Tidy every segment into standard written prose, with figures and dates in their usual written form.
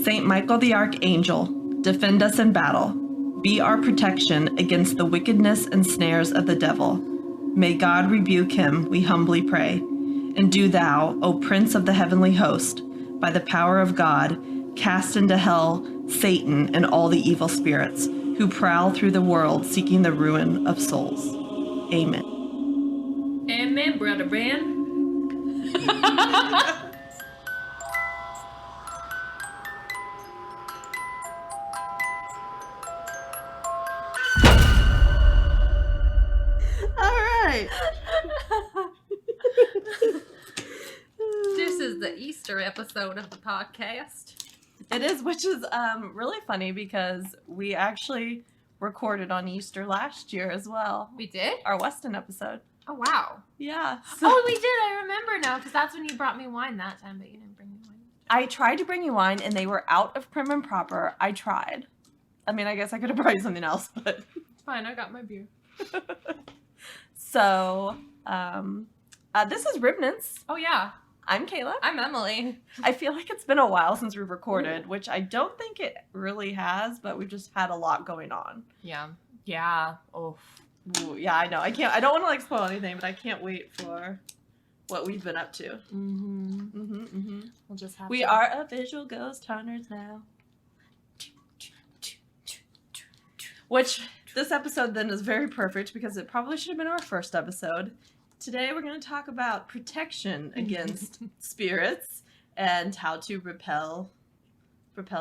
Saint Michael the Archangel, defend us in battle. Be our protection against the wickedness and snares of the devil. May God rebuke him, we humbly pray. And do thou, O Prince of the heavenly host, by the power of God, cast into hell Satan and all the evil spirits who prowl through the world seeking the ruin of souls. Amen. Amen, Brother Ben. This is the Easter episode of the podcast. It is, which is really funny because we actually recorded on Easter last year as well. We did? Our Weston episode. Oh, wow. Yeah. Oh, we did. I remember now because that's when you brought me wine that time, but you didn't bring me wine. I tried to bring you wine and they were out of prim and proper. I tried. I mean, I guess I could have brought you something else, but... It's fine. I got my beer. So, this is Ribnance. Oh, yeah. I'm Kayla. I'm Emily. I feel like it's been a while since we've recorded, which I don't think it really has, but we've just had a lot going on. Yeah. Yeah. Oh. Ooh, yeah, I know. I don't want to like spoil anything, but I can't wait for what we've been up to. We'll just have We are a visual ghost hunters now. Which this episode then is very perfect because it probably should have been our first episode. Today we're going to talk about protection against spirits and how to repel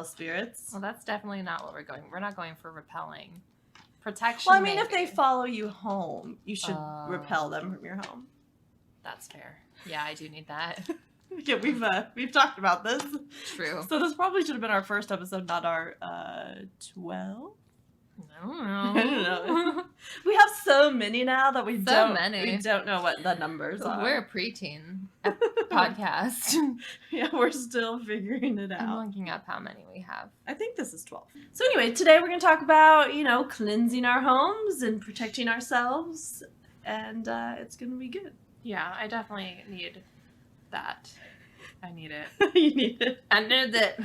spirits. Well, that's definitely not what we're going. We're not going for repelling. Protection. Well, I mean, maybe. if they follow you home, you should repel them from your home. That's fair. Yeah, I do need that. Yeah, we've talked about this. True. So this probably should have been our first episode, not our 12. I don't I don't know. We have so many now that we don't know what the numbers are. We're a preteen podcast. Yeah, we're still figuring it out. I'm looking up how many we have. I think this is 12. So anyway, today we're going to talk about, cleansing our homes and protecting ourselves, and it's going to be good. Yeah, I definitely need that. I need it. You need it. I need it.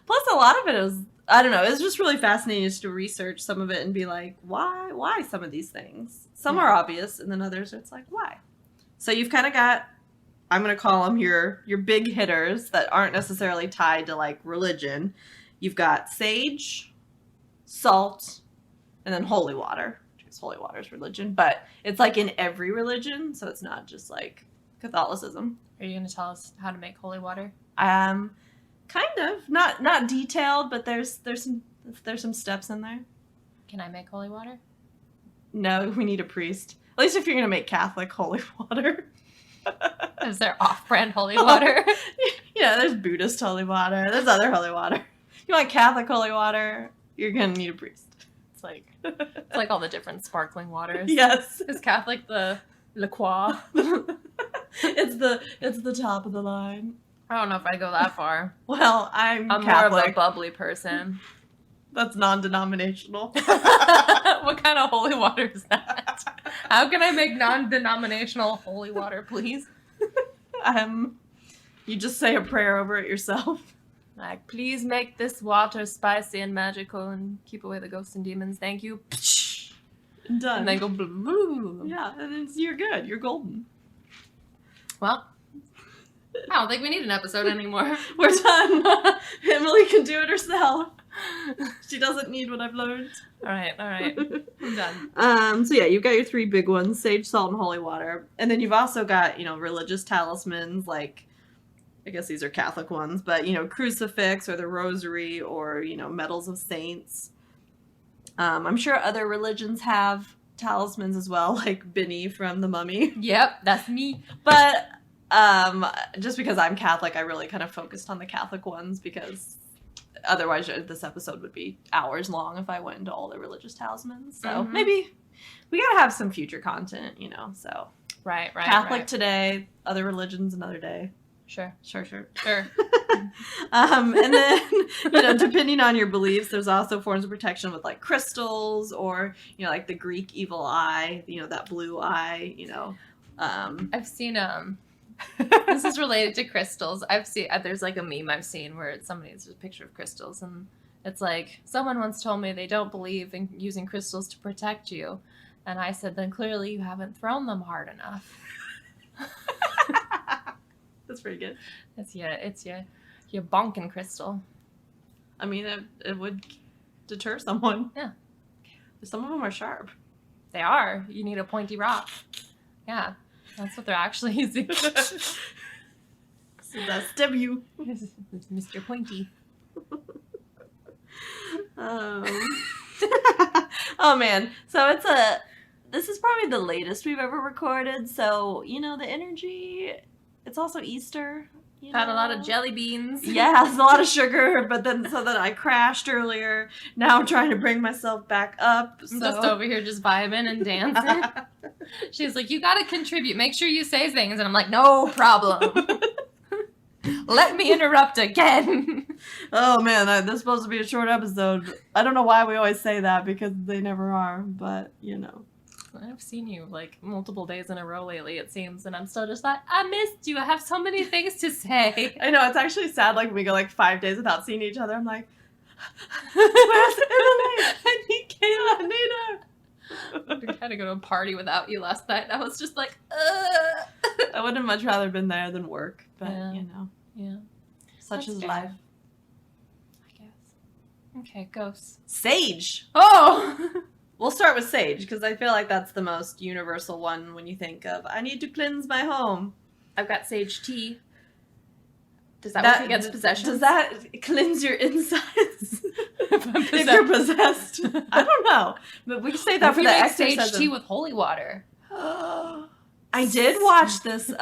Plus, a lot of it is, I don't know, it's just really fascinating just to research some of it and be like, why some of these things? Some are obvious, and then others, it's like, why? So you've kind of got, I'm going to call them your big hitters that aren't necessarily tied to, like, religion. You've got sage, salt, and then holy water. Because holy water is religion, but it's, like, in every religion, so it's not just, like, Catholicism. Are you going to tell us how to make holy water? Kind of. Not detailed, but there's some steps in there. Can I make holy water? No, we need a priest. At least if you're going to make Catholic holy water. Is there off-brand holy water? Yeah, there's Buddhist holy water. There's other holy water. If you want Catholic holy water, you're going to need a priest. It's like all the different sparkling waters. Yes. Is Catholic the La Croix? It's the top of the line. I don't know if I go that far. Well, I'm Catholic. More of a bubbly person. That's non-denominational. What kind of holy water is that? How can I make non-denominational holy water, please? You just say a prayer over it yourself. Like, please make this water spicy and magical and keep away the ghosts and demons. Thank you. Done. And then go blue, blue, blue. Yeah, and you're good. You're golden. Well, I don't think we need an episode anymore. We're done. Emily can do it herself. She doesn't need what I've learned. All right. I'm done. So yeah, you've got your three big ones, sage, salt, and holy water. And then you've also got, religious talismans, like, I guess these are Catholic ones, but, crucifix or the rosary or, medals of saints. I'm sure other religions have talismans as well, like Benny from The Mummy. Yep, that's me. But just because I'm Catholic, I really kind of focused on the Catholic ones because otherwise this episode would be hours long if I went into all the religious talismans. So maybe we gotta have some future content, so. Right. Catholic today, other religions another day. Sure. And then, depending on your beliefs, there's also forms of protection with like crystals or, like the Greek evil eye, that blue eye, I've seen This is related to crystals. I've seen there's like a meme I've seen where it's a picture of crystals, and it's like someone once told me they don't believe in using crystals to protect you, and I said, then clearly you haven't thrown them hard enough. That's pretty good. It's your bonking crystal. I mean, it would deter someone. Yeah. Some of them are sharp. They are. You need a pointy rock. Yeah, that's what they're actually using. So that's W. It's Mr. Pointy. Oh man. So this is probably the latest we've ever recorded. So, the energy, it's also Easter. Had a lot of jelly beans. Yeah, it's a lot of sugar, but then I crashed earlier. Now I'm trying to bring myself back up. I'm just over here just vibing and dancing. She's like, you gotta contribute. Make sure you say things. And I'm like, no problem. Let me interrupt again. Oh man, this is supposed to be a short episode. I don't know why we always say that because they never are, but I've seen you like multiple days in a row lately, it seems, and I'm still just like, I missed you. I have so many things to say. I know, it's actually sad, like, we go like 5 days without seeing each other. I'm like, where's Emily? I need Kayla, I need her. I had to go to a party without you last night. I was just like, I would have much rather been there than work, but Yeah. Such That's is fair. life. I guess. Okay, ghosts. Sage. Oh! We'll start with sage, because I feel like that's the most universal one when you think of, I need to cleanse my home. I've got sage tea. Does that work against possession? Does that cleanse your insides? If you're possessed? I don't know. But we can say that for the exorcism. Sage tea with holy water. I did watch this, the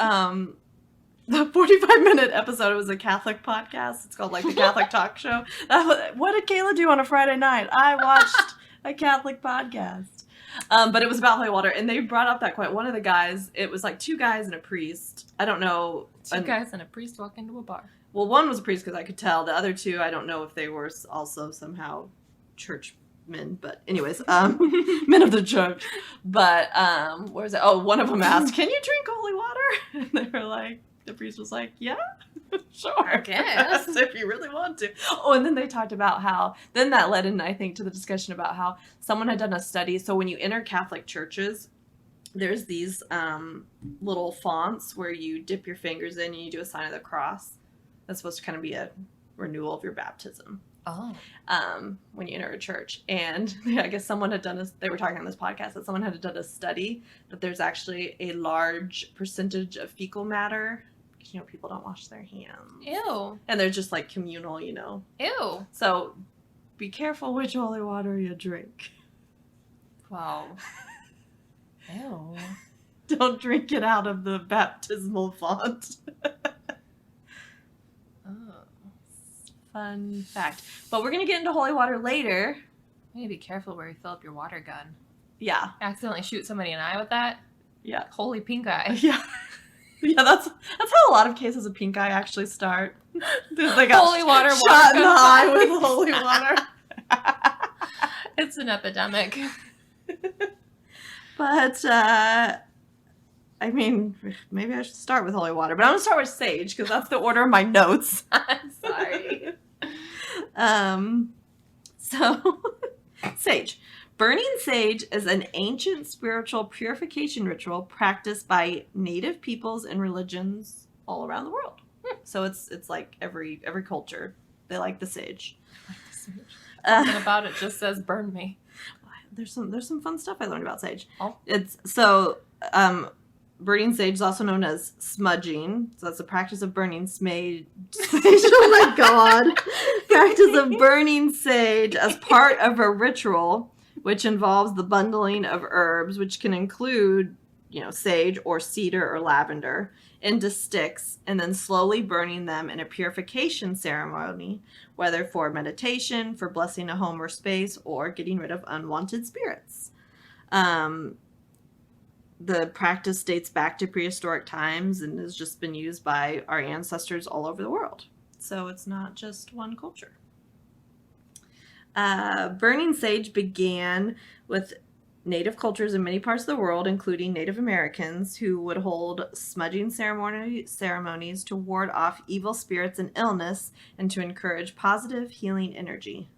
45-minute episode. It was a Catholic podcast. It's called, like, the Catholic Talk Show. What did Kayla do on a Friday night? I watched a Catholic podcast. But it was about holy water, and they brought up that quite. One of the guys, it was like 2 guys and a priest. I don't know. 2 guys and a priest walk into a bar. Well, one was a priest because I could tell. The other 2, I don't know if they were also somehow churchmen. But anyways, men of the church. But where is it? Oh, one of them asked, "Can you drink holy water?" And they were like, the priest was like, "Yeah, sure, I guess if you really want to." Oh, and then they talked about how, then that led in, I think, to the discussion about how someone had done a study. So when you enter Catholic churches, there's these little fonts where you dip your fingers in and you do a sign of the cross. That's supposed to kind of be a renewal of your baptism. Oh. When you enter a church. And I guess someone had done they were talking on this podcast that someone had done a study that there's actually a large percentage of fecal matter. People don't wash their hands. Ew. And they're just like communal, Ew. So be careful which holy water you drink. Wow. Ew. Don't drink it out of the baptismal font. Fun fact. But we're going to get into holy water later. You need to be careful where you fill up your water gun. Yeah. Accidentally shoot somebody in the eye with that? Yeah. Holy pink eye. Yeah. Yeah, that's how a lot of cases of pink eye actually start. They got holy water shot in the eye with holy water. It's an epidemic. But, I mean, maybe I should start with holy water. But I'm going to start with sage, because that's the order of my notes. I'm sorry. So, sage. Burning sage is an ancient spiritual purification ritual practiced by native peoples and religions all around the world. So it's like every culture, they like the sage. Something about it just says burn me. There's some fun stuff I learned about sage. Oh. It's burning sage is also known as smudging. So that's the practice of burning sage. Oh my god. Practice of burning sage as part of a ritual which involves the bundling of herbs, which can include, sage or cedar or lavender, into sticks, and then slowly burning them in a purification ceremony, whether for meditation, for blessing a home or space, or getting rid of unwanted spirits. The practice dates back to prehistoric times and has just been used by our ancestors all over the world. So it's not just one culture. Burning sage began with Native cultures in many parts of the world, including Native Americans, who would hold smudging ceremonies to ward off evil spirits and illness and to encourage positive healing energy.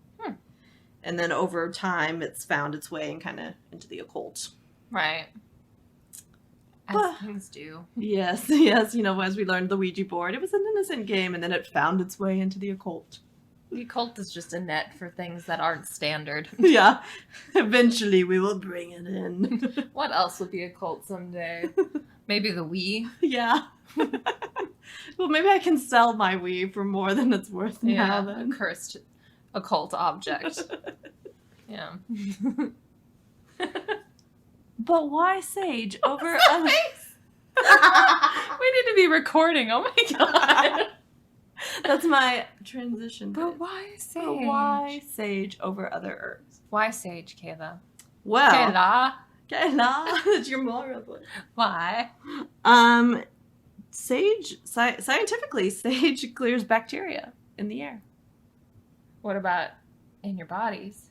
And then over time, it's found its way and kind of into the occult. Right. As things do. Yes, yes. You know, as we learned the Ouija board, it was an innocent game, and then it found its way into the occult. The occult is just a net for things that aren't standard. Yeah. Eventually, we will bring it in. What else would be a cult someday? Maybe the Wii? Yeah. Well, maybe I can sell my Wii for more than it's worth now, then. A cursed occult object. Yeah. But why sage over other... We need to be recording. Oh my god. That's my transition. But why sage? But why sage over other herbs? Why sage, Kayla? Well, Kayla. That's your moral. Why? Sage, scientifically, sage clears bacteria in the air. What about in your bodies?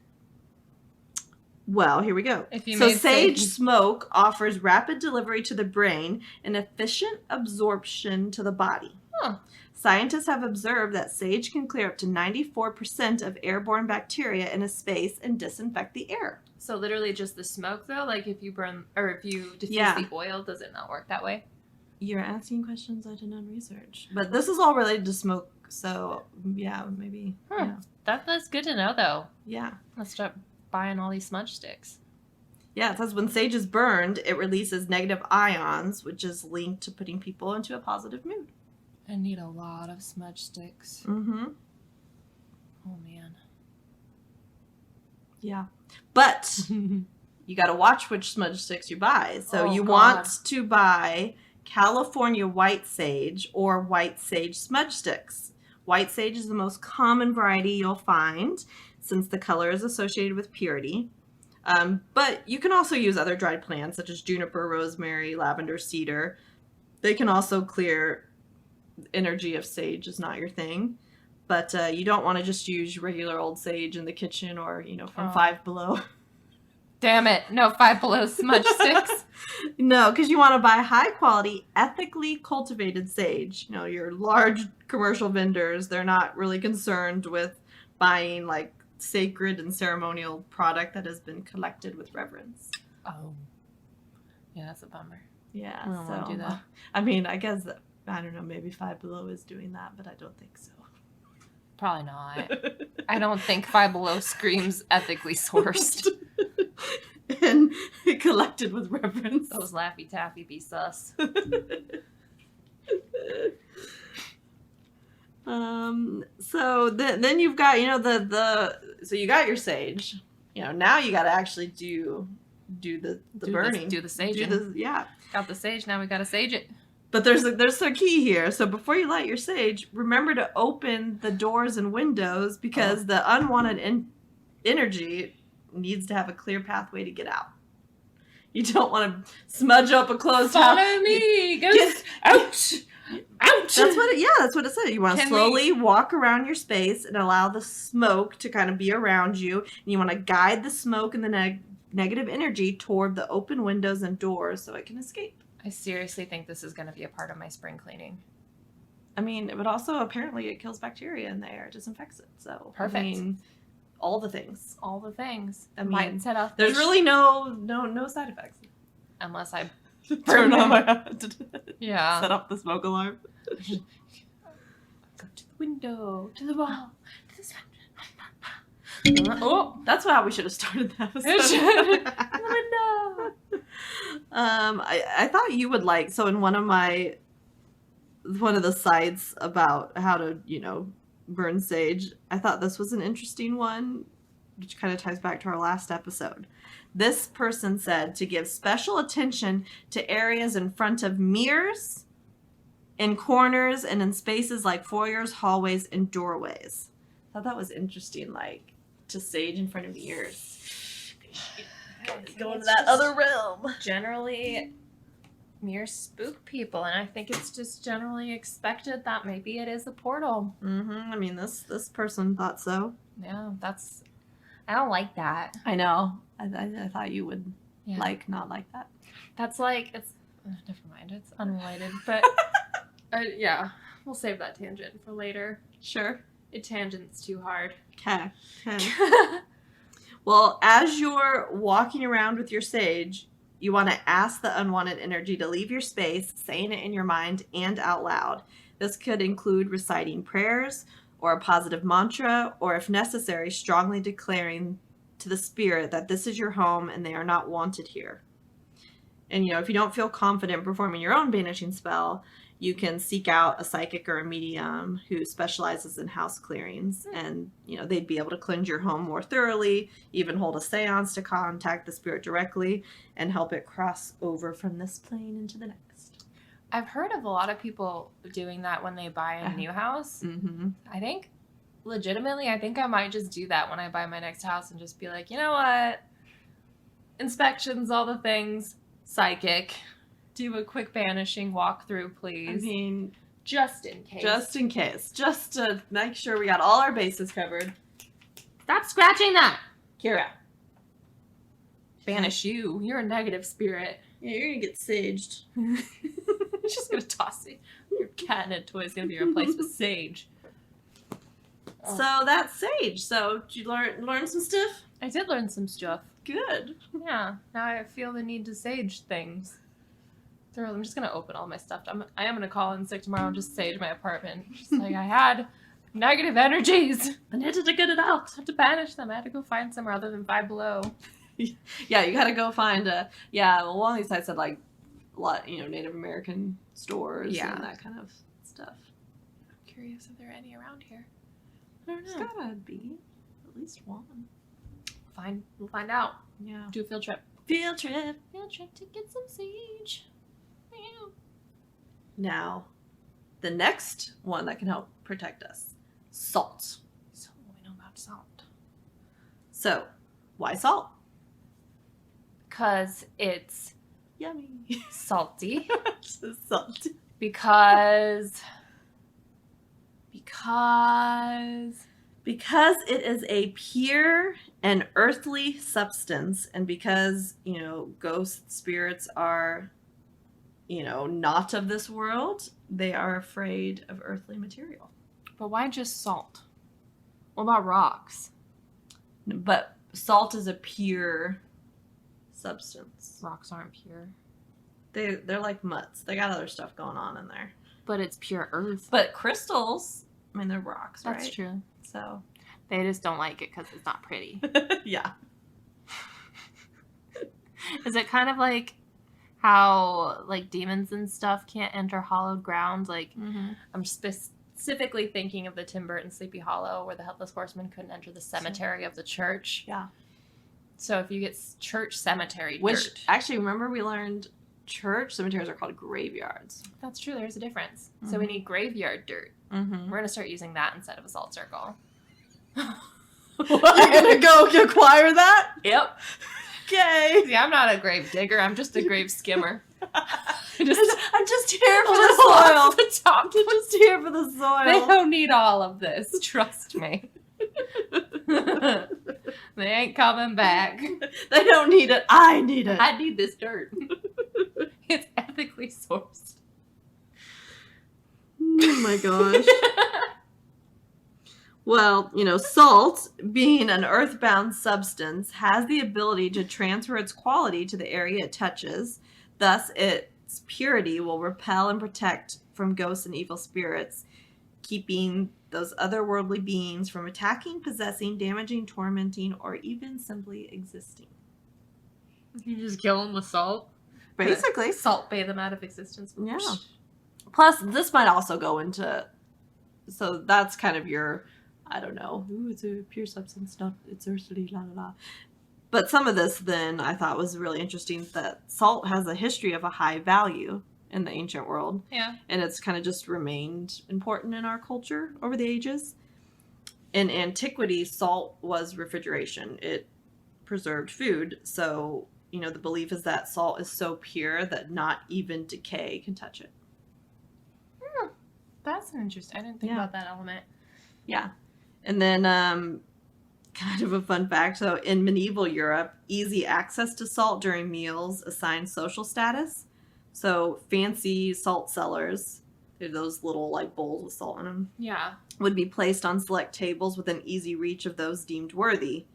Well, here we go. So sage smoke offers rapid delivery to the brain and efficient absorption to the body. Huh. Scientists have observed that sage can clear up to 94% of airborne bacteria in a space and disinfect the air. So literally just the smoke, though? Like if you burn, or if you diffuse the oil, does it not work that way? You're asking questions I did not research. But this is all related to smoke, so yeah, maybe. Yeah. That's good to know, though. Yeah. Let's start buying all these smudge sticks. Yeah, it says when sage is burned, it releases negative ions, which is linked to putting people into a positive mood. I need a lot of smudge sticks. Mm-hmm. Oh, man. Yeah. But you got to watch which smudge sticks you buy. So want to buy California white sage or white sage smudge sticks. White sage is the most common variety you'll find since the color is associated with purity. But you can also use other dried plants such as juniper, rosemary, lavender, cedar. They can also clear energy if sage is not your thing. But you don't want to just use regular old sage in the kitchen or, from Five Below. Damn it. No Five Below smudge sticks. No, because you want to buy high quality, ethically cultivated sage. Your large commercial vendors, they're not really concerned with buying like sacred and ceremonial product that has been collected with reverence. Oh. Yeah, that's a bummer. Yeah. I don't want to do that. I mean, I guess, I don't know, maybe Five Below is doing that, but I don't think so. Probably not. I don't think Five Below screams ethically sourced. And collected with reverence. Those Laffy Taffy be sus. So then you've got, so you got your sage. Now you got to actually do the burning. Do the sage. Got the sage, now we got to sage it. But there's a key here. So before you light your sage, remember to open the doors and windows because the unwanted energy needs to have a clear pathway to get out. You don't want to smudge up a closed house. Follow me, ghost. Ouch! Ouch! That's what it said. You want to slowly walk around your space and allow the smoke to kind of be around you. And you want to guide the smoke and the negative energy toward the open windows and doors so it can escape. I seriously think this is going to be a part of my spring cleaning. I mean, but also apparently it kills bacteria in the air, disinfects it. So perfect. I mean, all the things. All the things. I mean, might set off. There's really no side effects. Unless I turn on my set up the smoke alarm. Go to the window, to the wall, to the sun. Oh, that's how we should have started the episode. The window. I thought you would like, so in one of the sites about how to, burn sage, I thought this was an interesting one, which kind of ties back to our last episode. This person said to give special attention to areas in front of mirrors, in corners, and in spaces like foyers, hallways, and doorways. I thought that was interesting, like, to sage in front of mirrors. Go into that other realm. Generally, mirrors spook people, and I think it's just generally expected that maybe it is a portal. Mm-hmm. I mean, this person thought so. Yeah, I don't like that. I know. I thought you would Yeah. Like, not like that. That's like, it's, never mind, it's unrelated, but yeah, we'll save that tangent for later. Sure. It tangents too hard. Okay. Well, as you're walking around with your sage, you want to ask the unwanted energy to leave your space, saying it in your mind and out loud. This could include reciting prayers or a positive mantra, or if necessary, strongly declaring to the spirit that this is your home and they are not wanted here. And, you know, if you don't feel confident performing your own banishing spell, you can seek out a psychic or a medium who specializes in house clearings, and, you know, they'd be able to cleanse your home more thoroughly, even hold a seance to contact the spirit directly and help it cross over from this plane into the next. I've heard of a lot of people doing that when they buy a new house. Mm-hmm. I think, legitimately, I think I might just do that when I buy my next house and just be like, you know what? Inspections, all the things, psychic. Do a quick banishing walkthrough, please. I mean, just in case. Just to make sure we got all our bases covered. Stop scratching that! Kira. Banish you. You're a negative spirit. Yeah, you're gonna get saged. Just gonna toss it. Your catnip toy is gonna be replaced with sage. Oh. So that's sage. So did you learn some stuff? I did learn some stuff. Good. Yeah. Now I feel the need to sage things. I'm just gonna open all my stuff. I am gonna call in sick tomorrow and just sage my apartment. Just like, I had negative energies. I needed to get it out. I had to banish them. I had to go find somewhere other than Five Below. Yeah, you gotta go find well, one of these sites said like a lot, you know, Native American stores and that kind of stuff. I'm curious if there are any around here. I don't know. There's gotta be at least one. Fine, we'll find out. Yeah. Do a field trip. Field trip to get some sage. Now, the next one that can help protect us, salt. So we know about salt. So, why salt? Because it's yummy. Salty. Salty. Because it is a pure and earthly substance, and because, you know, ghost spirits are, you know, not of this world, they are afraid of earthly material. But why just salt? What about rocks? But salt is a pure substance. Rocks aren't pure. They're like mutts. They got other stuff going on in there. But it's pure earth. But crystals, I mean, they're rocks, right? That's true. So they just don't like it because it's not pretty. Yeah. Is it kind of like how, like, demons and stuff can't enter hallowed ground? Like, I'm specifically thinking of the Tim Burton Sleepy Hollow, where the Headless Horseman couldn't enter the cemetery of the church. Yeah. So if you get church cemetery Which, dirt. actually, remember we learned church cemeteries are called graveyards. That's true. There's a difference. So we need graveyard dirt. We're going to start using that instead of a salt circle. You're going to go acquire that? Yep. Okay. See, I'm not a grave digger. I'm just a grave skimmer. I'm just here for the soil. The top. I'm just here for the soil. They don't need all of this. Trust me. They ain't coming back. They don't need it. I need it. I need this dirt. It's ethically sourced. Oh my gosh. Well, you know, salt, being an earthbound substance, has the ability to transfer its quality to the area it touches. Thus, its purity will repel and protect from ghosts and evil spirits, keeping those otherworldly beings from attacking, possessing, damaging, tormenting, or even simply existing. You just kill them with salt? Basically. Salt bathe them out of existence. Yeah. Plus, this might also go into... So that's kind of your... I don't know. Ooh, it's a pure substance, not it's earthly, la la la. But some of this then I thought was really interesting, that salt has a history of a high value in the ancient world. Yeah. And it's kind of just remained important in our culture over the ages. In antiquity, salt was refrigeration. It preserved food. So, you know, the belief is that salt is so pure that not even decay can touch it. That's interesting. I didn't think about that element. Yeah. And then kind of a fun fact. So in medieval Europe, easy access to salt during meals assigned social status. So fancy salt cellars, they're those little like bowls with salt in them, Yeah. would be placed on select tables within easy reach of those deemed worthy.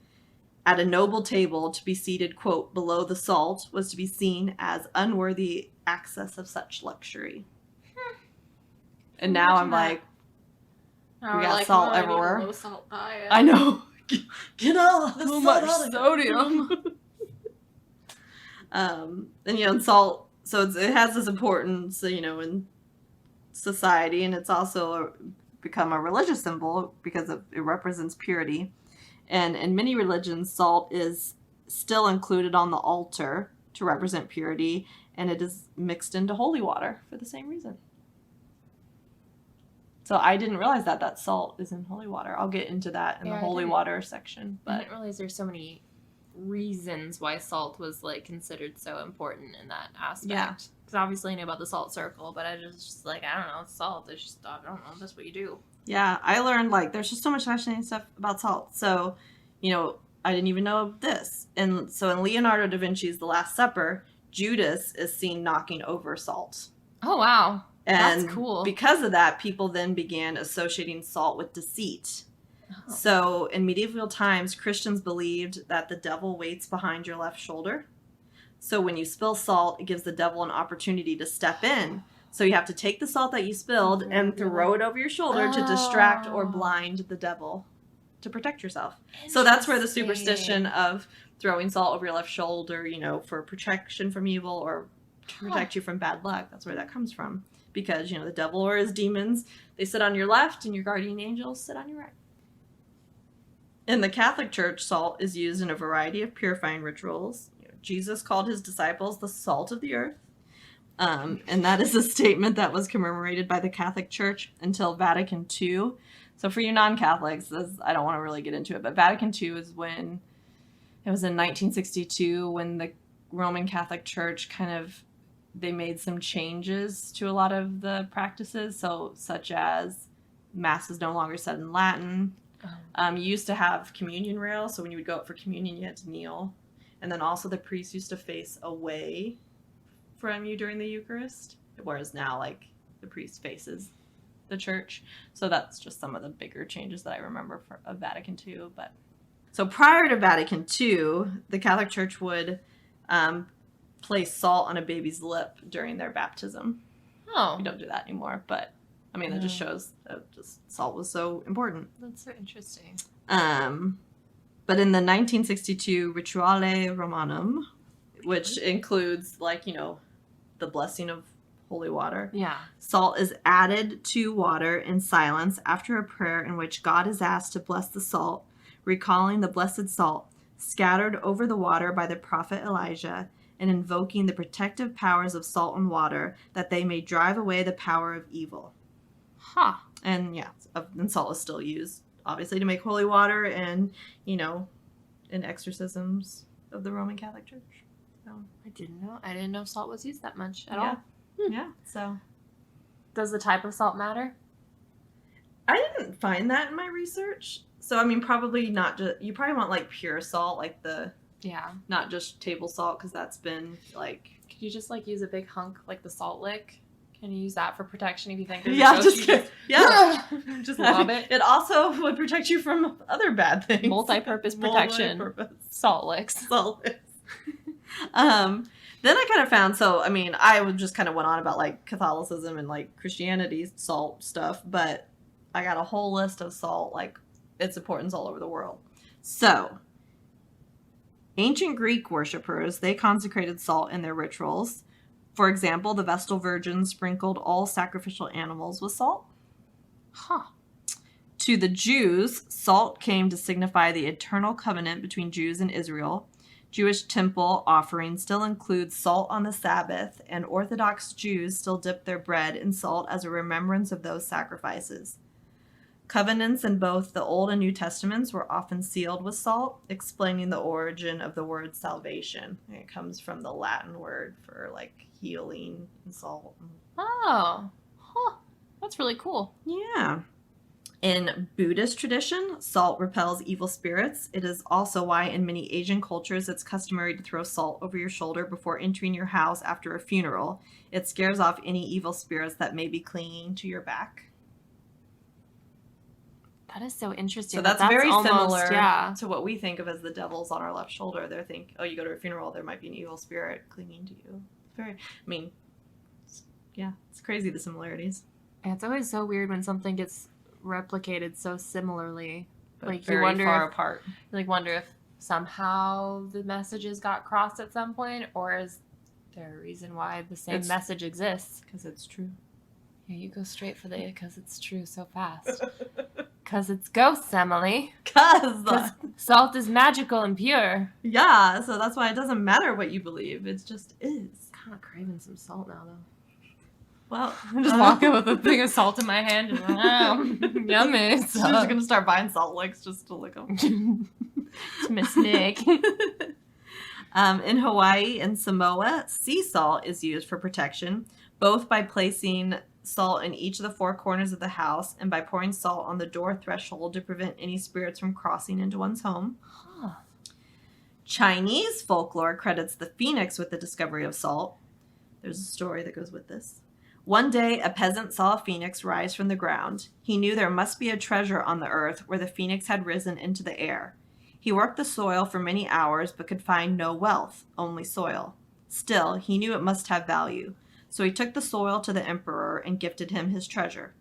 At a noble table, to be seated, quote, below the salt was to be seen as unworthy access of such luxury. And now I'm like, Now we we're got like, salt I need a everywhere. low salt diet. I know. Get all the Too salt much out of sodium. And you know, salt. So it has this importance, you know, in society, and it's also become a religious symbol because it represents purity. And in many religions, salt is still included on the altar to represent purity, and it is mixed into holy water for the same reason. So I didn't realize that salt is in holy water. I'll get into that in the holy water section. But I didn't realize there's so many reasons why salt was like considered so important in that aspect. Yeah. Because obviously I knew about the salt circle, but I just like, I don't know, it's salt. It's just, I don't know, that's what you do. Yeah, I learned like there's just so much fascinating stuff about salt. So, you know, I didn't even know this. And so in Leonardo da Vinci's The Last Supper, Judas is seen knocking over salt. Oh, wow. And that's cool. Because of that, people then began associating salt with deceit. Oh. So in medieval times, Christians believed that the devil waits behind your left shoulder. So when you spill salt, it gives the devil an opportunity to step in. So you have to take the salt that you spilled and throw it over your shoulder to distract or blind the devil to protect yourself. So that's where the superstition of throwing salt over your left shoulder, you know, for protection from evil or to protect you from bad luck, that's where that comes from. Because, you know, the devil or his demons, they sit on your left and your guardian angels sit on your right. In the Catholic Church, salt is used in a variety of purifying rituals. You know, Jesus called his disciples the salt of the earth. And that is a statement that was commemorated by the Catholic Church until Vatican II. So for you non-Catholics, I don't want to really get into it, but Vatican II is when, it was in 1962 when the Roman Catholic Church they made some changes to a lot of the practices. So such as Mass is no longer said in Latin. You used to have communion rails. So when you would go up for communion, you had to kneel. And then also the priest used to face away from you during the Eucharist. Whereas now, like, the priest faces the church. So that's just some of the bigger changes that I remember of Vatican II. But so prior to Vatican II, the Catholic Church would place salt on a baby's lip during their baptism. Oh. We don't do that anymore, but I mean, that just shows that just salt was so important. That's so interesting. But in the 1962 Rituale Romanum, which includes, like, you know, the blessing of holy water. Yeah. Salt is added to water in silence after a prayer in which God is asked to bless the salt, recalling the blessed salt scattered over the water by the prophet Elijah, and invoking the protective powers of salt and water that they may drive away the power of evil. Huh. And yeah, and salt is still used, obviously, to make holy water and, you know, in exorcisms of the Roman Catholic Church. So I didn't know salt was used that much at all. Yeah, so. Does the type of salt matter? I didn't find that in my research. So, I mean, probably not just, you probably want, like, pure salt, like not just table salt, because that's been, like. Could you just, like, use a big hunk, like the salt lick? Can you use that for protection if you think there's a ghost? Just lob it. It also would protect you from other bad things. Multi-purpose protection. Salt licks. Salt licks. Then I kind of found, so, I mean, I just kind of went on about, like, Catholicism and, like, Christianity salt stuff, but I got a whole list of salt, like, its importance all over the world. So, ancient Greek worshippers, they consecrated salt in their rituals. For example, the Vestal Virgin sprinkled all sacrificial animals with salt. Huh. To the Jews, salt came to signify the eternal covenant between Jews and Israel. Jewish temple offerings still include salt on the Sabbath, and Orthodox Jews still dip their bread in salt as a remembrance of those sacrifices. Covenants in both the Old and New Testaments were often sealed with salt, explaining the origin of the word salvation. It comes from the Latin word for, like, healing and salt. Oh. Huh. That's really cool. Yeah. In Buddhist tradition, salt repels evil spirits. It is also why in many Asian cultures it's customary to throw salt over your shoulder before entering your house after a funeral. It scares off any evil spirits that may be clinging to your back. That is so interesting. So that's very almost, similar yeah. to what we think of as the devils on our left shoulder. They think, oh, you go to a funeral, there might be an evil spirit clinging to you. It's crazy, the similarities. And it's always so weird when something gets replicated so similarly. But like very you wonder far apart. You like wonder if somehow the messages got crossed at some point, or is there a reason why the same message exists? Because it's true. Yeah, you go straight for the because it's true so fast. Because it's ghosts, Emily. Because salt is magical and pure. Yeah, so that's why it doesn't matter what you believe. It just is. Kind of craving some salt now, though. Well, I'm just walking with a thing of salt in my hand and yummy. She's just going to start buying salt licks just to lick them. It's Miss Nick. In Hawaii and Samoa, sea salt is used for protection, both by placing salt in each of the four corners of the house and by pouring salt on the door threshold to prevent any spirits from crossing into one's home. Huh. Chinese folklore credits the phoenix with the discovery of salt. There's a story that goes with this. One day, a peasant saw a phoenix rise from the ground. He knew there must be a treasure on the earth where the phoenix had risen into the air. He worked the soil for many hours but could find no wealth, only soil. Still, he knew it must have value. So he took the soil to the emperor and gifted him his treasure.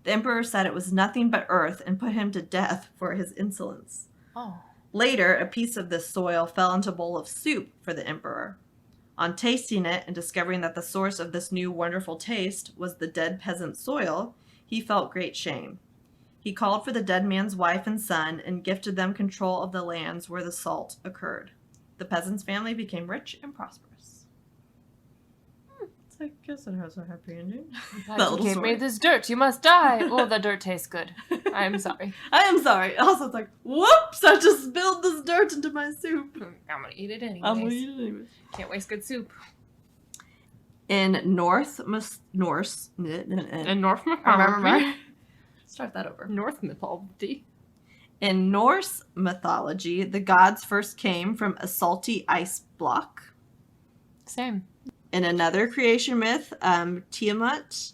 The emperor said it was nothing but earth and put him to death for his insolence. Oh. Later, a piece of this soil fell into a bowl of soup for the emperor. On tasting it and discovering that the source of this new wonderful taste was the dead peasant's soil, he felt great shame. He called for the dead man's wife and son and gifted them control of the lands where the salt occurred. The peasant's family became rich and prosperous. I guess it has a happy ending. You gave me this dirt. You must die. Oh, the dirt tastes good. I'm sorry. I am sorry. Also, it's like, whoops! I just spilled this dirt into my soup. I'm gonna eat it anyways. I'm gonna eat it anyways. Can't waste good soup. In Norse mythology. Start that over. North mythology. In Norse mythology, the gods first came from a salty ice block. Same. In another creation myth, Tiamat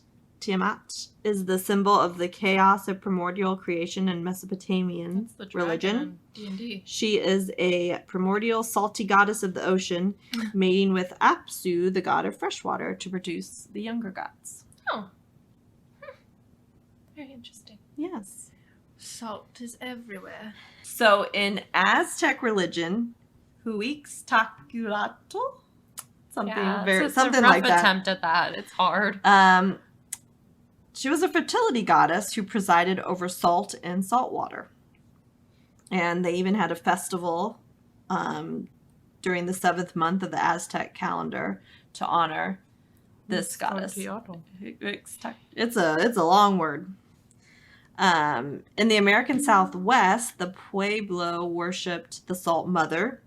is the symbol of the chaos of primordial creation in Mesopotamian religion. D&D. She is a primordial salty goddess of the ocean, mating with Apsu, the god of freshwater, to produce the younger gods. Oh. Very interesting. Yes. Salt is everywhere. So in Aztec religion, Huixtaculatl? Something something like that. It's a rough attempt at that. It's hard. She was a fertility goddess who presided over salt and salt water. And they even had a festival during the 7th month of the Aztec calendar to honor this goddess. It's a long word. In the American Southwest, the Pueblo worshipped the Salt Mother.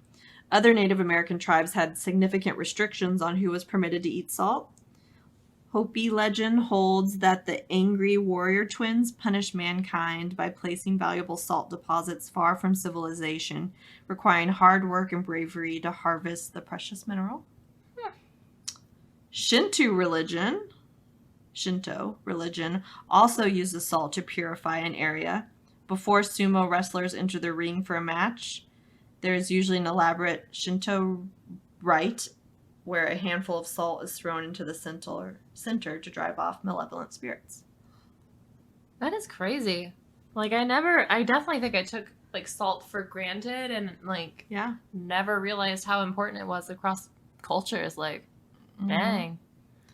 Other Native American tribes had significant restrictions on who was permitted to eat salt. Hopi legend holds that the angry warrior twins punished mankind by placing valuable salt deposits far from civilization, requiring hard work and bravery to harvest the precious mineral. Shinto religion also uses salt to purify an area. Before sumo wrestlers enter the ring for a match, there is usually an elaborate Shinto rite where a handful of salt is thrown into the center to drive off malevolent spirits. That is crazy. Like, I definitely think I took, like, salt for granted and, like, never realized how important it was across cultures. Like, dang.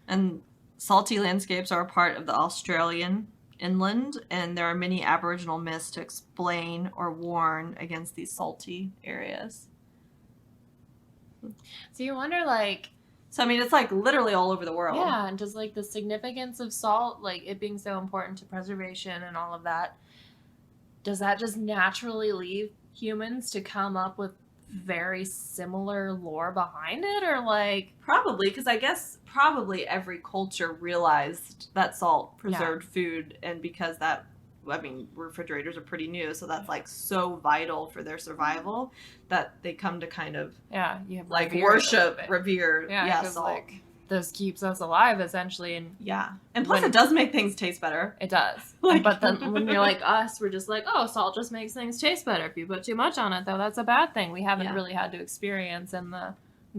And salty landscapes are a part of the Australian inland, and there are many Aboriginal myths to explain or warn against these salty areas. So you wonder, like... So, I mean, it's, like, literally all over the world. Yeah, and does, like, the significance of salt, like, it being so important to preservation and all of that, does that just naturally leave humans to come up with very similar lore behind it, or, like... Probably, because I guess probably every culture realized that salt preserved food, and because that I mean, refrigerators are pretty new, so that's like so vital for their survival that they come to kind of you have like revere it a little worship, bit. revere, because salt. like this keeps us alive essentially, and and plus it does make things taste better. It does. Like, but then when you're like us, we're just like, oh, salt just makes things taste better. If you put too much on it, though, that's a bad thing. We haven't really had to experience in the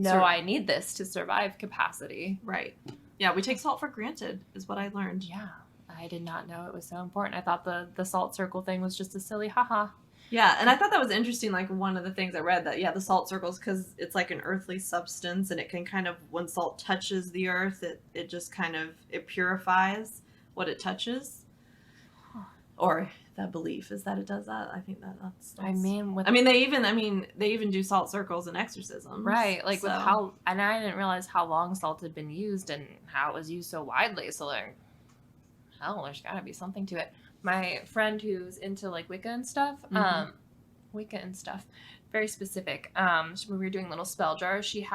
I need this to survive capacity. Right. Yeah, we take salt for granted, is what I learned. Yeah. I did not know it was so important. I thought the salt circle thing was just a silly haha. Yeah, and I thought that was interesting, like one of the things I read that, the salt circles, because it's like an earthly substance, and it can kind of, when salt touches the earth, it just kind of, it purifies what it touches. Or that belief is that it does that. I think that's I mean, they even do salt circles in exorcisms. Right, like with how, and I didn't realize how long salt had been used and how it was used so widely, so like, hell, there's gotta be something to it. My friend who's into like Wicca and stuff, very specific. When we were doing little spell jars, she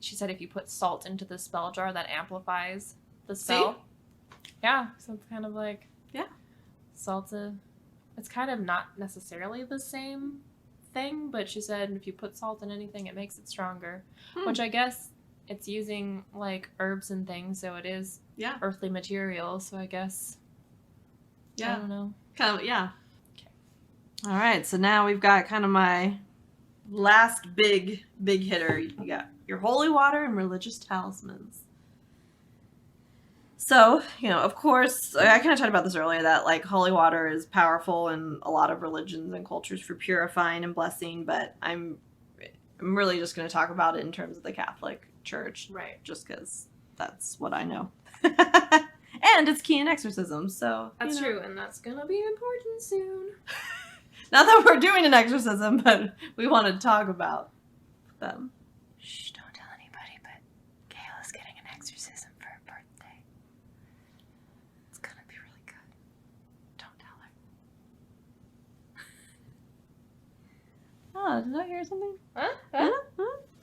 said if you put salt into the spell jar, that amplifies the spell. See? Yeah, so it's kind of like salt's it's kind of not necessarily the same thing, but she said if you put salt in anything, it makes it stronger. Which I guess it's using like herbs and things, so it is earthly material. So I guess. I don't know. Kind of, Okay. All right, so now we've got kind of my last big hitter. You got your holy water and religious talismans. So, of course, I kind of talked about this earlier, that like holy water is powerful in a lot of religions and cultures for purifying and blessing, but I'm really just going to talk about it in terms of the Catholic Church. Right. Just because that's what I know. And it's key in exorcism, so... That's true, and that's going to be important soon. Not that we're doing an exorcism, but we want to talk about them. Shh, don't tell anybody, but Kayla's getting an exorcism for her birthday. It's going to be really good. Don't tell her. Oh, did I hear something? Huh?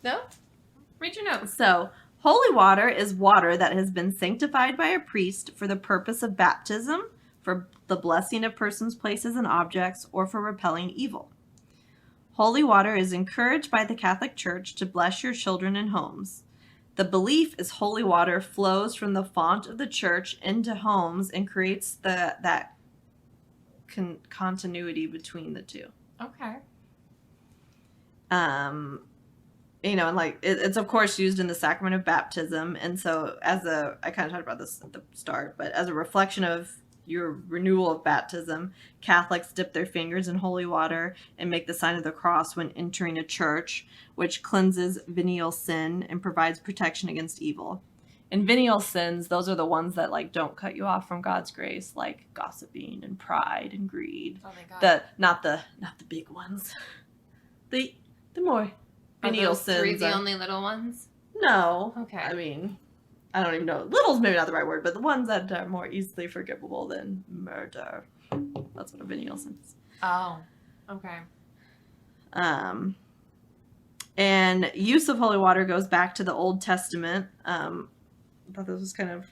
No? Read your notes. So... holy water is water that has been sanctified by a priest for the purpose of baptism, for the blessing of persons, places, and objects, or for repelling evil. Holy water is encouraged by the Catholic Church to bless your children and homes. The belief is holy water flows from the font of the church into homes and creates that continuity between the two. Okay. And like it's of course used in the sacrament of baptism, and so I kind of talked about this at the start, but as a reflection of your renewal of baptism, Catholics dip their fingers in holy water and make the sign of the cross when entering a church, which cleanses venial sin and provides protection against evil. And venial sins, those are the ones that like don't cut you off from God's grace, like gossiping and pride and greed. Oh my God. Not the big ones. The more venial sins. Three the only little ones? No. Okay. I mean, I don't even know. Little's maybe not the right word, but the ones that are more easily forgivable than murder. That's what a venial sin is. Oh. Okay. And use of holy water goes back to the Old Testament. I thought this was kind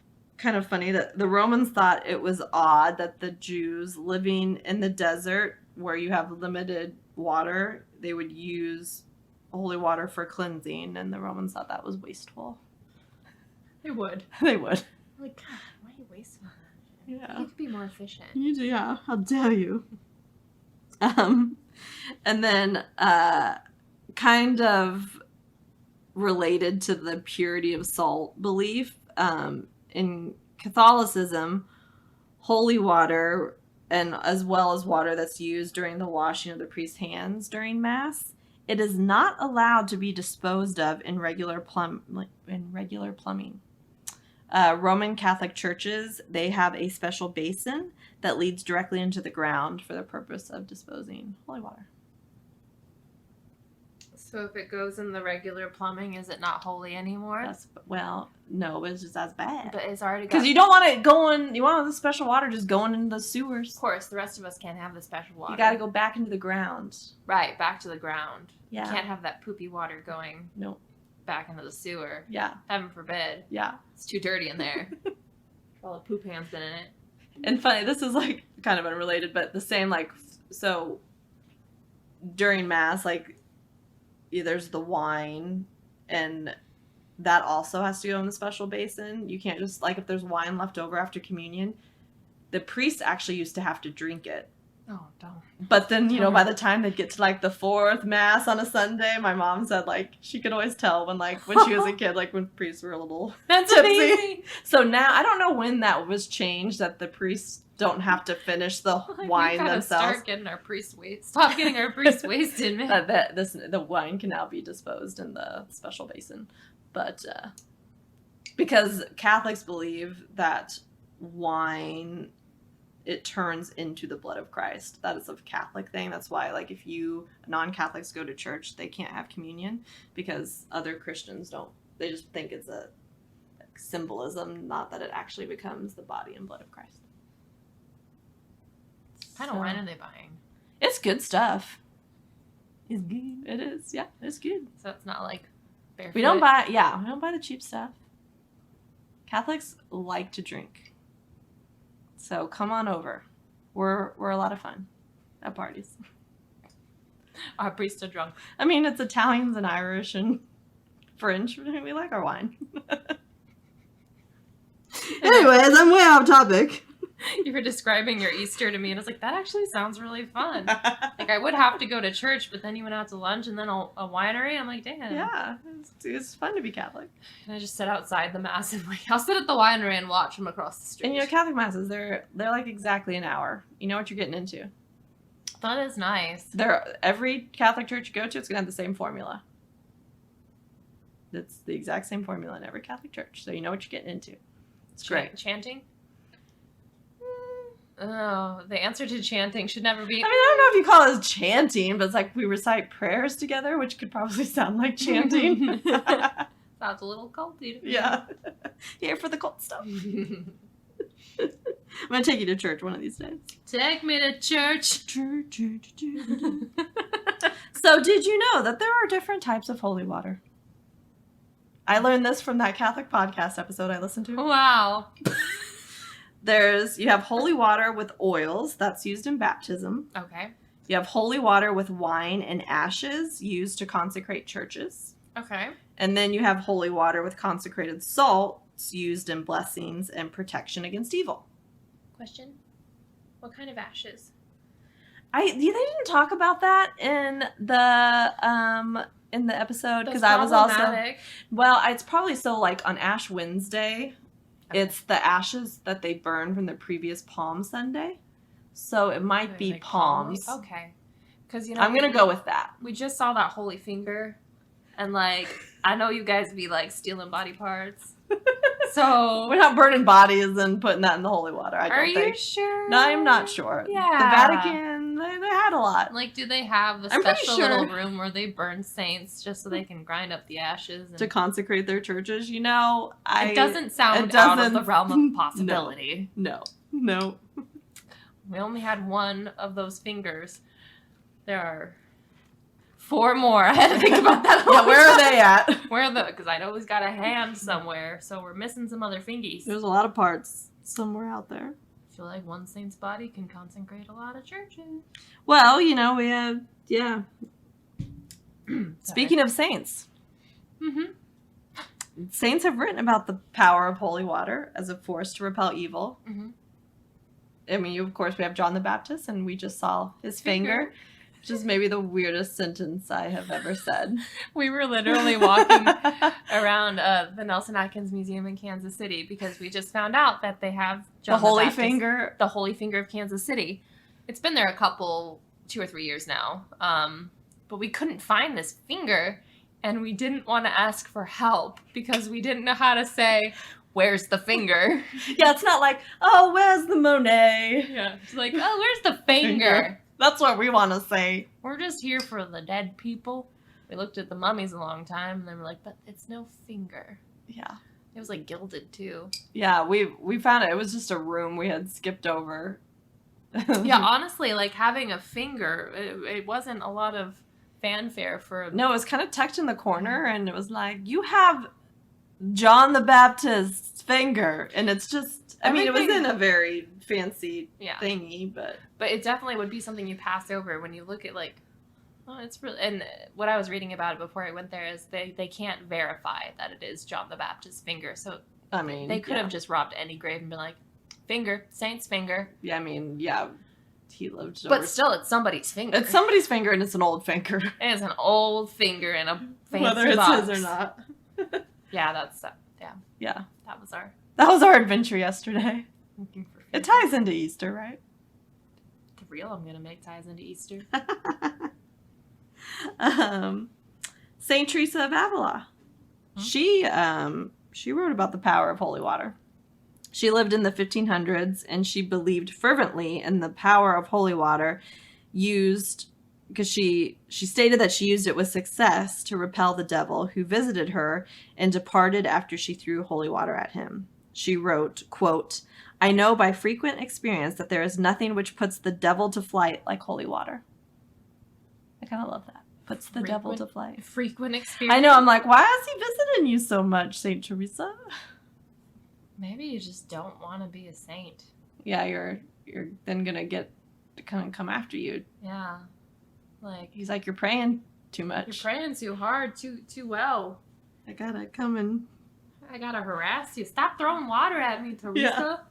of funny that the Romans thought it was odd that the Jews living in the desert where you have limited water, they would use holy water for cleansing, and the Romans thought that was wasteful. They would. They would. Like, God, why are you wasting all that? Yeah. You could be more efficient. Yeah, how dare you. And then kind of related to the purity of salt belief, in Catholicism, holy water, and as well as water that's used during the washing of the priest's hands during Mass, it is not allowed to be disposed of in regular plumbing. Roman Catholic churches, they have a special basin that leads directly into the ground for the purpose of disposing holy water. So if it goes in the regular plumbing, is it not holy anymore? No, it's just as bad. But it's already because you don't want it going. You want the special water just going into the sewers. Of course, the rest of us can't have the special water. You got to go back into the ground. Right, back to the ground. Yeah. You can't have that poopy water going. Nope. Back into the sewer. Yeah. Heaven forbid. Yeah. It's too dirty in there. All the poop hands been in it. And funny, this is like kind of unrelated, but the same, like, so during Mass, like, there's the wine, and that also has to go in the special basin. You can't just, like, if there's wine left over after communion, the priest actually used to have to drink it. Oh, don't. But then, you know, by the time they'd get to, like, the 4th Mass on a Sunday, my mom said, like, she could always tell when she was a kid, like, when priests were a little That's tipsy. amazing. So now, I don't know when that was changed, that the priests don't have to finish the wine we themselves. Start getting our priest wasted. Stop getting our priest wasted, man. The wine can now be disposed in the special basin. But, because Catholics believe that wine, it turns into the blood of Christ. That is a Catholic thing. That's why, like, if non-Catholics go to church, they can't have communion, because other Christians don't. They just think it's a symbolism, not that it actually becomes the body and blood of Christ. What kind of wine are they buying? It's good stuff. It's good. It is. Yeah, it's good. So it's not like Barefoot. We don't buy the cheap stuff. Catholics like to drink. So come on over. We're a lot of fun at parties. Our priests are drunk. I mean, it's Italians and Irish and French. We like our wine. Anyways, I'm way off topic. You were describing your Easter to me, and I was like, that actually sounds really fun. Like, I would have to go to church, but then you went out to lunch and then a winery. I'm like, damn. Yeah, it's fun to be Catholic. And I just sit outside the Mass and I'll sit at the winery and watch them across the street. And, you know, Catholic Masses, they're like exactly an hour. You know what you're getting into. That is nice. Every Catholic church you go to, it's going to have the same formula. It's the exact same formula in every Catholic church, so you know what you're getting into. It's great. Chanting? Oh, the answer to chanting should never be... I mean, I don't know if you call it chanting, but it's like we recite prayers together, which could probably sound like chanting. Sounds a little culty to me. Yeah. Here for the cult stuff. I'm going to take you to church one of these days. Take me to church. So did you know that there are different types of holy water? I learned this from that Catholic podcast episode I listened to. Wow. You have holy water with oils, that's used in baptism. Okay. You have holy water with wine and ashes, used to consecrate churches. Okay. And then you have holy water with consecrated salts, used in blessings and protection against evil. Question? What kind of ashes? They didn't talk about that in the episode, because I was also... Well, it's probably so, like, on Ash Wednesday... It's the ashes that they burn from the previous Palm Sunday. So it might be palms. Okay. Because, you know, I'm going to go with that. We just saw that holy finger. And, like, I know you guys be, like, stealing body parts. So... We're not burning bodies and putting that in the holy water, I don't think. Are you sure? No, I'm not sure. Yeah. The Vatican, they had a lot. Like, do they have the special little room where they burn saints just so they can grind up the ashes? And... To consecrate their churches? You know, it doesn't sound out of the realm of possibility. No. We only had one of those fingers. There are 4 more. I had to think about that. Yeah, where are they at? Because I know he's got a hand somewhere, so we're missing some other fingies. There's a lot of parts somewhere out there. I feel like one saint's body can consecrate a lot of churches. Well, you know, we have, yeah. Speaking of saints. Mm-hmm. Saints have written about the power of holy water as a force to repel evil. Mm-hmm. I mean, of course, we have John the Baptist, and we just saw his finger. Which is maybe the weirdest sentence I have ever said. We were literally walking around the Nelson Atkins Museum in Kansas City because we just found out that they have John the Holy Baptist, Finger. The Holy Finger of Kansas City. It's been there 2 or 3 years now. But we couldn't find this finger, and we didn't want to ask for help because we didn't know how to say, where's the finger? Yeah, it's not like, oh, where's the Monet? Yeah, it's like, oh, where's the finger? That's what we want to say. We're just here for the dead people. We looked at the mummies a long time, and then we're like, but it's no finger. Yeah. It was, like, gilded, too. Yeah, we found it. It was just a room we had skipped over. Yeah, honestly, like, having a finger, it wasn't a lot of fanfare for... No, it was kind of tucked in the corner, and it was like, you have John the Baptist's finger, and it's just, I mean, it was Everything- in a very fancy Yeah. thingy, but But it definitely would be something you pass over when you look at like, oh, it's really. And what I was reading about it before I went there is they can't verify that it is John the Baptist's finger. So I mean, they could have just robbed any grave and been like, finger, saint's finger. Yeah, I mean, yeah, he lived. But still, it's somebody's finger. It's somebody's finger, and it's an old finger, It's an old finger in a fancy whether it's box. his or not. Yeah, that's Yeah, that was our adventure yesterday. looking for. It ties into Easter, right? The real I'm gonna make ties into Easter. Saint Teresa of Avila. She wrote about the power of holy water. She lived in the 1500s, and she believed fervently in the power of holy water used, because she stated that she used it with success to repel the devil who visited her and departed after she threw holy water at him. She wrote, quote, "I know by frequent experience that there is nothing which puts the devil to flight like holy water." I kind of love that. Puts the devil to flight. Frequent experience. I know, I'm like, why is he visiting you so much, Saint Teresa? Maybe you just don't want to be a saint. Yeah, you're then gonna get to come after you. Yeah, like He's like, you're praying too you're much. praying too hard, too well. I gotta come and I gotta harass you. Stop throwing water at me, Teresa.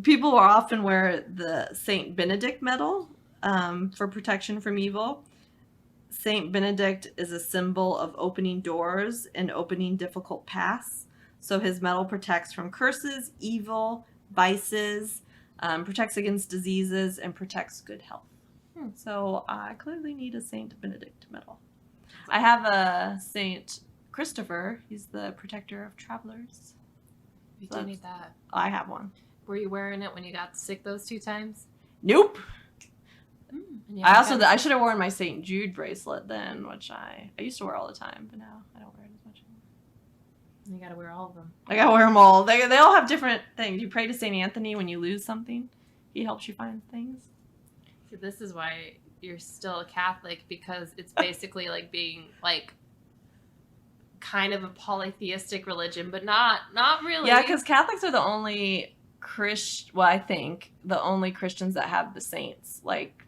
People will often wear the Saint Benedict medal for protection from evil. Saint Benedict is a symbol of opening doors and opening difficult paths. So his medal protects from curses, evil, vices, protects against diseases, and protects good health. So I clearly need a Saint Benedict medal. I have a Saint Christopher. He's the protector of travelers. We do need that. I have one. Were you wearing it when you got sick those 2 times? Nope. And you I haven't I should have worn my St. Jude bracelet then, which I used to wear all the time, but now I don't wear it as much anymore. You gotta wear all of them. I gotta wear them all. They all have different things. You pray to St. Anthony when you lose something. He helps you find things. So this is why you're still a Catholic, because it's basically like being like kind of a polytheistic religion, but not really. Yeah, because Catholics are the only I think the only Christians that have the saints. Like,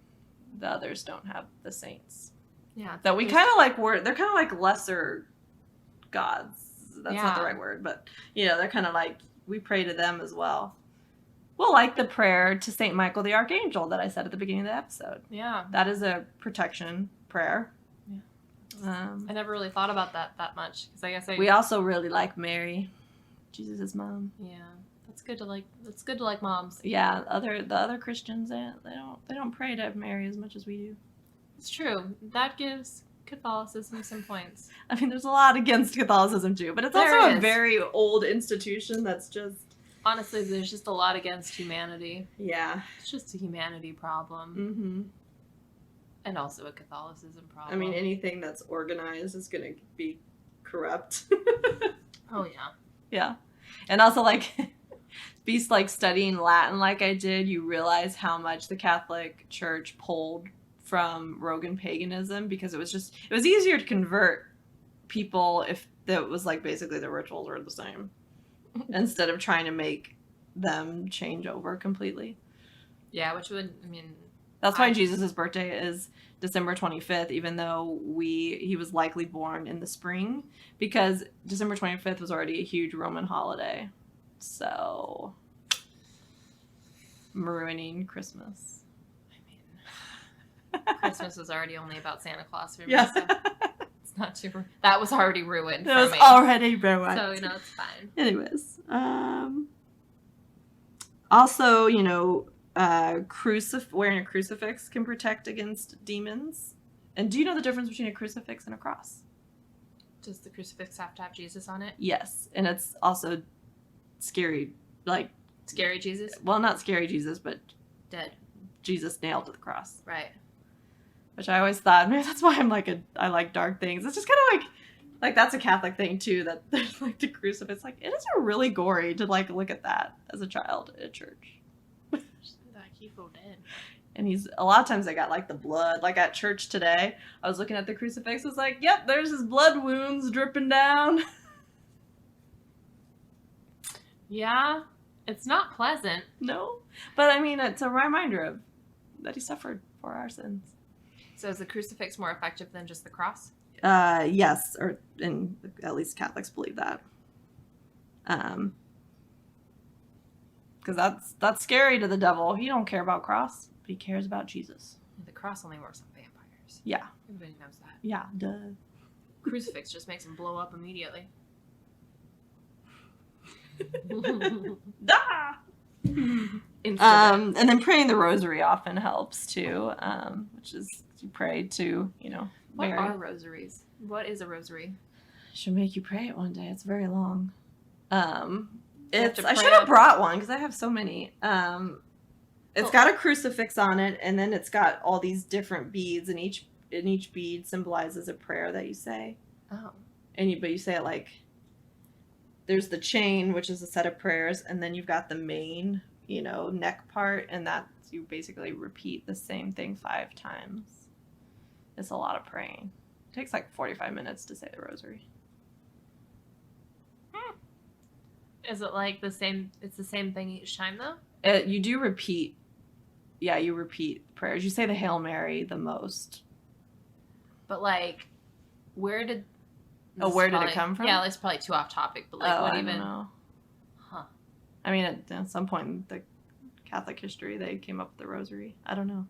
the others don't have the saints. Yeah. That we kind of like they're kind of like lesser gods. That's not the Yeah. right word, but they're kind of like, we pray to them as well. Well, like the prayer to Saint Michael the Archangel that I said at the beginning of the episode. Yeah. That is a protection prayer. Yeah. I never really thought about that much, because I guess We also really like Mary, Jesus' mom. Yeah. That's good to like. It's good to like moms. Yeah, the other Christians, they don't pray to Mary as much as we do. It's true. That gives Catholicism some points. I mean, there's a lot against Catholicism too, but it's There also a is. very old institution that's just Honestly, there's just a lot against humanity. yeah. It's just a humanity problem, Mm-hmm. and also a Catholicism problem. I mean, anything that's organized is gonna be corrupt. Oh yeah. Yeah, and also like be like studying Latin like I did, you realize how much the Catholic Church pulled from Roman paganism, because it was easier to convert people if that was like basically the rituals were the same instead of trying to make them change over completely. Yeah, which would, I mean, That's why Jesus' birthday is December 25th, even though he was likely born in the spring, because December 25th was already a huge Roman holiday. So, I'm ruining Christmas. Christmas was already only about Santa Claus for me. Yeah. So it's not too. That was already ruined It for was me. already ruined. So it's fine. Anyways, also, wearing a crucifix can protect against demons. And do you know the difference between a crucifix and a cross? Does the crucifix have to have Jesus on it? Yes, and it's also scary, like, Scary Jesus? well, not scary Jesus, but Dead. Jesus nailed to the cross. Right. Which I always thought, maybe that's why I like dark things. It's just kind of like that's a Catholic thing too, that there's like the crucifix. Like, it is really gory to like look at that as a child at church. That he go dead. And a lot of times they got like the blood. Like at church today, I was looking at the crucifix. I was like, yep, there's his blood wounds dripping down. Yeah, it's not pleasant. No, but I mean, it's a reminder of that he suffered for our sins. So is the crucifix more effective than just the cross? Yes, and at least Catholics believe that. Because that's scary to the devil. He don't care about cross, but he cares about Jesus. The cross only works on vampires. Yeah. Everybody knows that. Yeah, duh. Crucifix just makes them blow up immediately. Da! And then praying the rosary often helps too, which is you pray to, What Mary. are rosaries? What is a rosary? I should make you pray it one day. It's very long. I have to pray should have up- brought one because I have so many. It's got a crucifix on it, and then it's got all these different beads, and each bead symbolizes a prayer that you say. Oh. But you say it like there's the chain, which is a set of prayers, and then you've got the main, neck part, and that you basically repeat the same thing 5 times. It's a lot of praying. It takes like 45 minutes to say the rosary. Is it like the same? It's the same thing each time, though? You do repeat. Yeah, you repeat prayers. You say the Hail Mary the most. But, like, where did... Where did it come from? Yeah, it's probably too off topic, but, like, what I even... don't know. Huh. I mean, at some point in the Catholic history, they came up with the rosary. I don't know.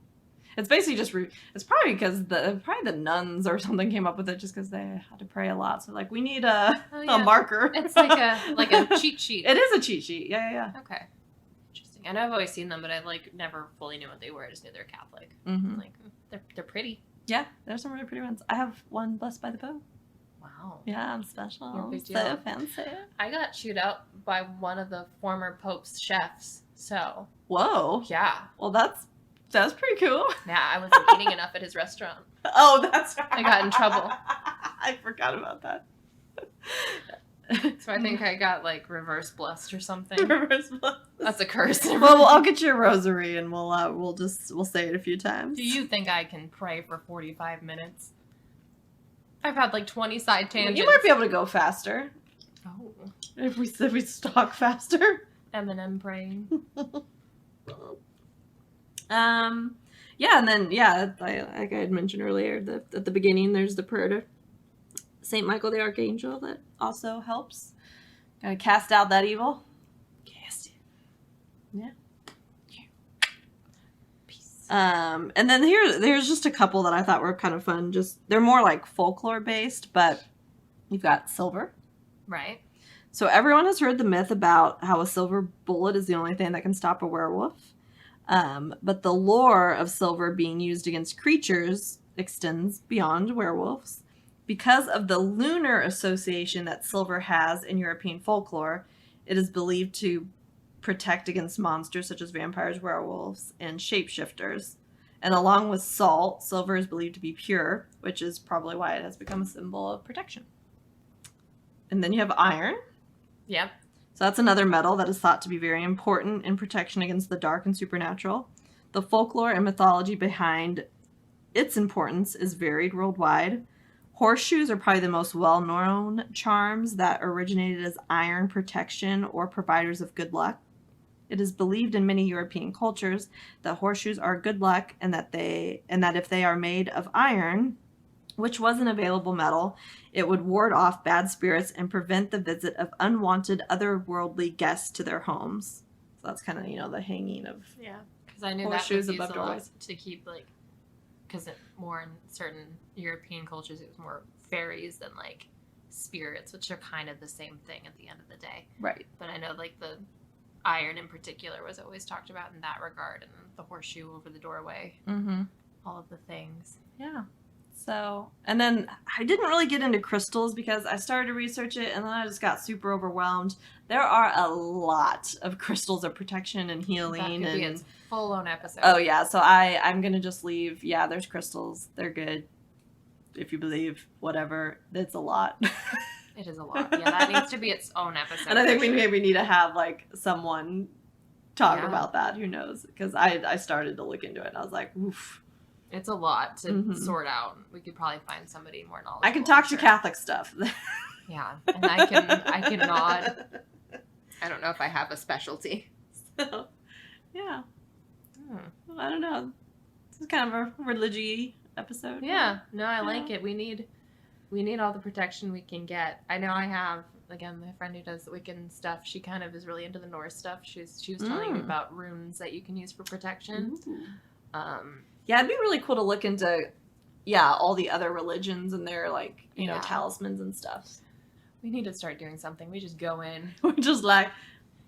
It's basically just... it's probably because the nuns or something came up with it just because they had to pray a lot. So, like, we need a marker. It's like a cheat sheet. It is a cheat sheet. Yeah. Okay. Interesting. I know I've always seen them, but I, like, never fully knew what they were. I just knew they're Catholic. Mm-hmm. Like, they're pretty. Yeah, there's some really pretty ones. I have one blessed by the Pope. Wow. Yeah, I'm special. You're a big So deal. fancy. I got chewed out by one of the former Pope's chefs, so... Whoa. Yeah. Well, that's pretty cool. Yeah, I wasn't eating enough at his restaurant. Oh, that's right. I got in trouble. I forgot about that. So I think I got, like, reverse blessed or something. Reverse blessed. That's a curse. Well, I'll get you a rosary and we'll say it a few times. Do you think I can pray for 45 minutes? I've had, like, 20 side tangents. You might be able to go faster Oh. if we stalk faster. Eminem praying. Yeah, and then like I had mentioned earlier, at the beginning there's the prayer to Saint Michael the Archangel that also helps. Gotta cast out that evil. Cast it. Yeah. Peace. And then there's just a couple that I thought were kind of fun. Just they're more like folklore based, but you've got silver. Right. So everyone has heard the myth about how a silver bullet is the only thing that can stop a werewolf. But the lore of silver being used against creatures extends beyond werewolves. Because of the lunar association that silver has in European folklore, it is believed to protect against monsters such as vampires, werewolves, and shapeshifters. And along with salt, silver is believed to be pure, which is probably why it has become a symbol of protection. And then you have iron. Yep. So that's another metal that is thought to be very important in protection against the dark and supernatural. The folklore and mythology behind its importance is varied worldwide. Horseshoes are probably the most well-known charms that originated as iron protection or providers of good luck. It is believed in many European cultures that horseshoes are good luck and that if they are made of iron, which was an available metal, it would ward off bad spirits and prevent the visit of unwanted otherworldly guests to their homes. So that's kind of, the hanging of Because I knew horseshoes that was used above a lot doorways. to keep, like, because more in certain European cultures, it was more fairies than, like, spirits, which are kind of the same thing at the end of the day. Right. But I know, like, the iron in particular was always talked about in that regard, and the horseshoe over the doorway, Mm-hmm. all of the things. Yeah. So, and then I didn't really get into crystals because I started to research it and then I just got super overwhelmed. There are a lot of crystals of protection and healing. That could be its full-on episode. Oh, yeah. So I'm going to just leave. Yeah, there's crystals. They're good. If you believe, whatever. It's a lot. It is a lot. Yeah, that needs to be its own episode. And I think we for sure. maybe need to have, like, someone talk about that. Who knows? Because I started to look into it and I was like, oof. It's a lot to sort out. We could probably find somebody more knowledgeable. I can talk to Catholic stuff. Yeah, and I cannot. I don't know if I have a specialty. So, yeah. I don't know. This is kind of a religious episode. Yeah. No, I like it. We need all the protection we can get. I know I have, again, my friend who does the Wiccan stuff, she kind of is really into the Norse stuff. She was telling me about runes that you can use for protection. Yeah, it'd be really cool to look into, all the other religions and their, like, you know, talismans and stuff. We need to start doing something. We just go in. We're just like,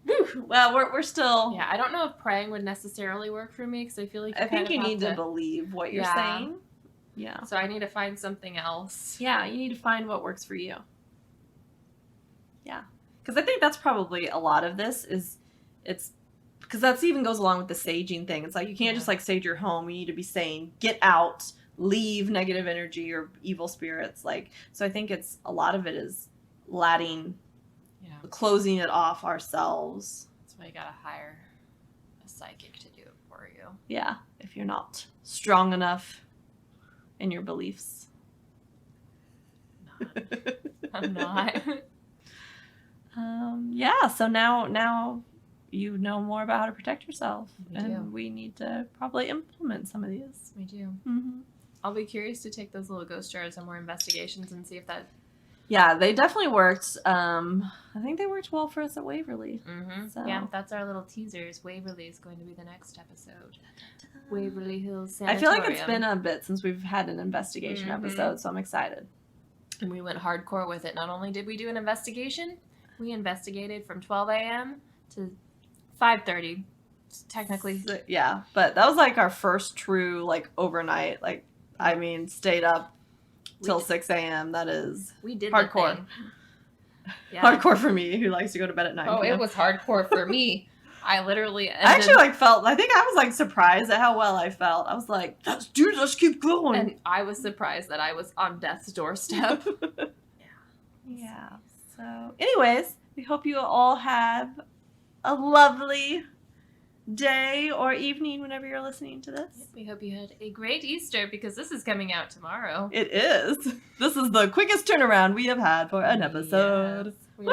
whew, well, we're still... Yeah, I don't know if praying would necessarily work for me, because I feel like I think you need to believe what you're saying. Yeah. So I need to find something else. Yeah, you need to find what works for you. Yeah. Because I think that's probably a lot of this it's because that even goes along with the saging thing. It's like you can't just like sage your home. You need to be saying, get out, leave negative energy or evil spirits. Like, so I think it's a lot of it is closing it off ourselves. That's why you gotta hire a psychic to do it for you. Yeah, if you're not strong enough in your beliefs. I'm not. So now you know more about how to protect yourself. We need to probably implement some of these. We do. Mm-hmm. I'll be curious to take those little ghost jars and more investigations and see if that... Yeah, they definitely worked. I think they worked well for us at Waverly. Mm-hmm. So. Yeah, that's our little teasers. Waverly is going to be the next episode. Waverly Hills Sanatorium. I feel like it's been a bit since we've had an investigation episode, so I'm excited. And we went hardcore with it. Not only did we do an investigation, we investigated from 12 a.m. to 5:30, technically. Yeah, but that was like our first true, like, overnight. Like, I mean, stayed up till 6 a.m. That is hardcore. Yeah. Hardcore for me, who likes to go to bed at 9 p.m. It was hardcore for me. I literally ended... I actually, like, I think I was, like, surprised at how well I felt. I was like, let's keep going. And I was surprised that I was on death's doorstep. Yeah. So, anyways, we hope you all have a lovely day or evening whenever you're listening to this. We hope you had a great Easter, because this is coming out tomorrow. It is. This is the quickest turnaround we have had for an episode. Yes. We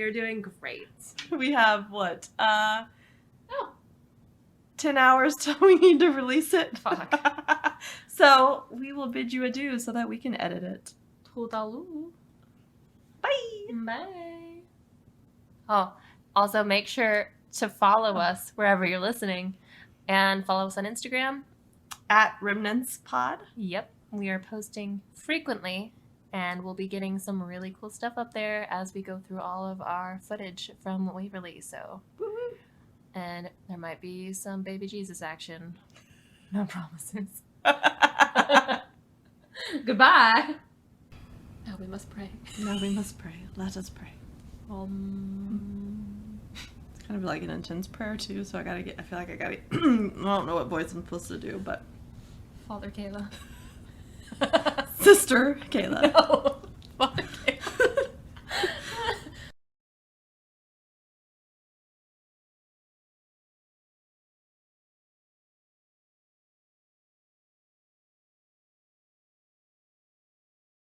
are doing great. We have 10 hours till we need to release it. Fuck. So we will bid you adieu so that we can edit it. Toodaloo. Bye. Bye. Oh, also make sure to follow us wherever you're listening, and follow us on Instagram at Remnants Pod. Yep, we are posting frequently, and we'll be getting some really cool stuff up there as we go through all of our footage from Waverly. So, woo-hoo. And there might be some baby Jesus action. No promises. Goodbye. Now we must pray. Now we must pray. Let us pray. It's kind of like an intense prayer too, so I feel like I gotta I don't know what voice I'm supposed to do, but Father Kayla. Sister Kayla. No.